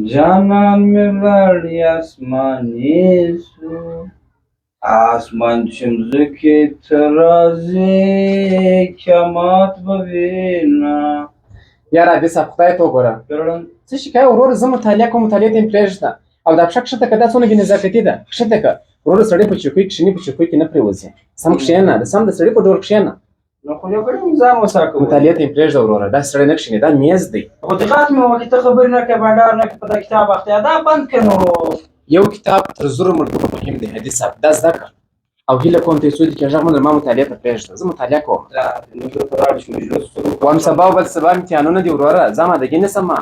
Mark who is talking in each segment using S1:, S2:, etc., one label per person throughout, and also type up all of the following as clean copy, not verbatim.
S1: جانان مې لاړې اسماني سو اسمان چې مځکې ته راځي قیامت به وینه.
S2: یاره دې صاحب خدای ته وګوره
S1: ګرړن
S2: څه شي کوې ورور زه مطالعه کوم مطالعې ته مې پرېږده او دا پښه کښته که دا څونه بې نزاکتي ده کښته که ورور سړی په چوکۍ کښېني په چوکۍ کې نه پرېوځي سم کښېنه سم د سړي په ډول کښېنه
S1: نو خو یو ګړی ځان وسره کوو
S2: مطالعې ته مې پرېږده وروره داسې سړی نه کښېني دا میز دی
S1: خو دقت مې وکړې ته خبرې نه کوې بنډار نه کوې په دا کتاب اخته دا بند کړه نو
S2: یو کتاب تر زرو ملګرو مهم دی حدیث صاحب دا زده کړه او هیله کوم ته څو دي چې غږ مې ما مطالعې ته پرېږده زه مطالعه کوم وایم سبا او بل سبا امتحانونه دي وروره ځه امادګي نیسم ما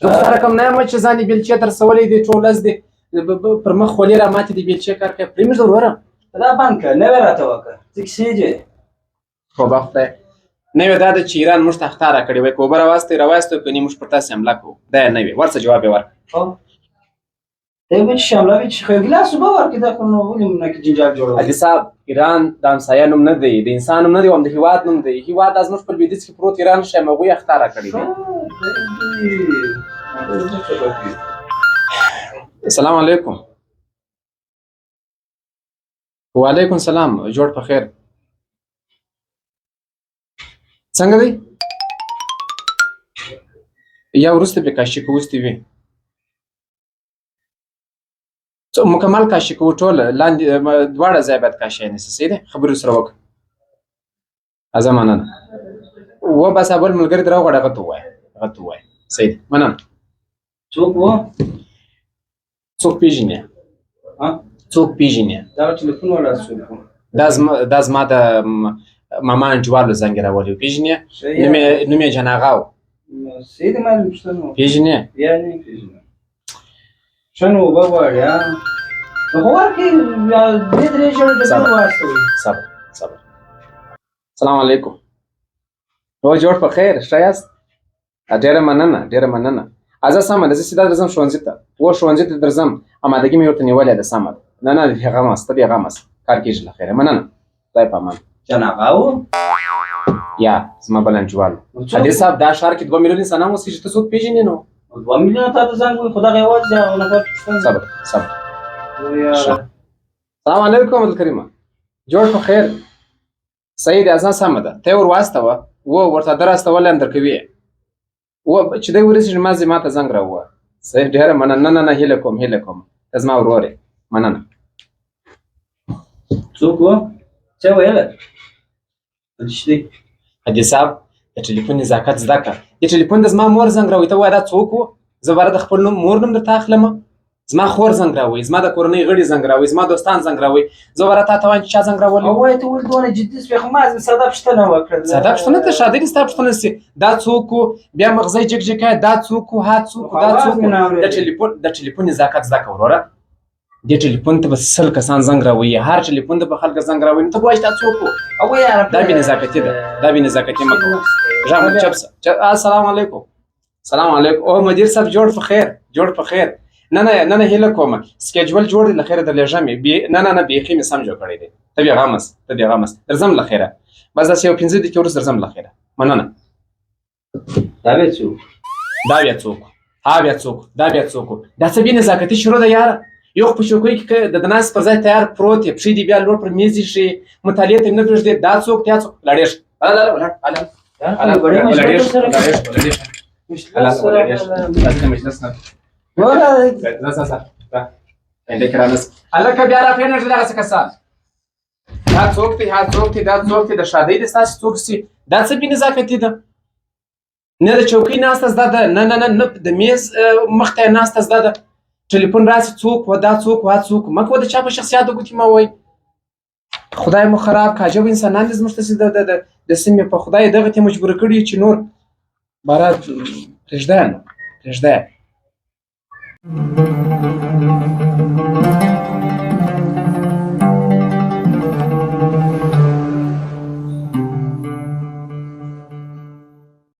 S2: زه خو ستا رقم نه یم چې ځان یې بېلچې ته رسولی دی ټول ورځ دی پر مخ خولې را ماتې دي بېلچې کار کوي پرېمږده وروره
S1: دا بند کړه نوې راته وکړه څه کیسې دي
S2: توبه خدای نوې دا ده چې ایران موږ ته اخطار راکړې وایي که اوبه راواستوي کني موږ پر تاسې حمله کوو دا یې نوې ورڅه جواب یې ورکړه
S1: ته به چې حمله وي چې خو یو ګیلاس اوبه ورکړې دا خو نو ولې نه کې جنجال جوړوي
S2: حاجي صاحب ایران د همسایه نوم نه دی د انسان نوم نه دی او هم د هېواد نوم دی هېواد دا زموږ په لویدیځ کې پروت ایران ښیم هغوی اخطار راکړی دی السلام علیکم وعلیکم السلام جوړ په خیر څنګه دی یا وروسته به کاشي کوستې وي مکمل کاشي کوو ټول لاندې دواړه ځای باید کاشي نیسي صحیح دی خبرې سره وکړه ازه مننه و بس بل ملګري در راوغواړه هغه ته ووایه صحیح دی مننه
S1: څوک و
S2: څوک پېژنې څوک پېژنې
S1: دغه ټلیفون والا څوک و
S2: دا زما د ماما انجوالو زنګ یې راوړی پېژنې نوم یې جناغه و
S1: صحیح دی معلوم پوښتنه وکړه
S2: پېژنې
S1: بیا نه پېژنم ښه نو اوبه غواړې نو خو ورکړې دوې درې ژړې ډبې واستوئ
S2: صبر السلام علیکم هو جوړ په خیر ښه یاست ډېره مننه زه سمه ده زه سیده درځم ښوونځي ته ښوونځي ته درځم امادګي مې ورته نیولې ده سمه ده نه بېغمه است ته بېغمه است کار کېږي له خیره مننه خدای په امان
S1: جناغه و
S2: یا زما بل انجوال حاجي صاحب دا ښار کې 2 میلیون انسانان اوسېږي ته څوک پېژنې نو
S1: 2 میلیونه تا ته زنګ وایي خو دغه یوازې د هغه نفر پوښتنه
S2: صبر سلام علیکم عبدالکریمه جوړ په خیر صحیح دی اذان سمه ده ته یې ور واستوه ورته ده راستولی هم درکوي چې دی ورسېږي مازې ما ته زنګ راووه صحیح ډېره مننه نه هیله کوم ته زما ورور یې مننه
S1: څوک و څه ویله رښتې
S2: حاجي صاحب د ټلیفون نزاکت زده کړه د ټلیفون د زما مور زنګ راووي ته ووایه دا څوک و زه باره د خپل مور نوم درته اخلمه زما خور زنګ راووي زما د کورنۍ غړي زنګ راووي زما دوستان زنګ راووي زه باره تا ته وایم چې چا زنګ راولی
S1: او وایه ته ولې دونه جدي شوې خو ما ساده پوښتنه وکړه
S2: ساده پوښتنه ته شاده دي ستا پوښتنه سي دا څوک و بیا مغزی جګ کوي دا څوک و ها څوک و دا څوک و د ټلیفون نزاکت زده کړه وروره دې ټلیفون ته به 100 کسان زنګ راووي هر ټلیفون ته به خلک زنګ راووي نو ته به وایې چې دا څوک و دا بې نزاکتي ده دا بې نزاکتي مه کوه ژامه چپ سه السلام علیکم او مدیر صاحب جوړ په خیر نه هیله کومه سکیجول جوړ دی له خیره درلېږم نه بیخي مې سم جوړ کړی دی ته بېغمه است درځم له خیره بس داسې یو 15 دقیقې وروسته درځم له خیره مننه
S1: دا بیا څوک
S2: دا څه بې نزاکتي شروع ده یاره یو په چوکۍ کې د ناستې پر ځای تیار پروت یې پښې دې بیا لوړ پر میز ایښي مطالعې ته یې نه پرېږدې دا څوک لاړېږه هلکه بیا را پرېنږدې دغسې کسان دا څوک دی د شادۍ دې ستاسې څوک سي دا څه بې نزاکتي ده نه د چوکۍ ناسته زده ده نه د میز مخ ته یې ناسته زده ده ټلیفون راسي څوک و دا څوک و مه کوه د چا په شخصیاتو ګوتې مه وایي خدای مو خراب که عجب انسانان دي زموږ تاسې د سیمې په خدای دغه ته مجبوره کړي چې نور باره پرېږده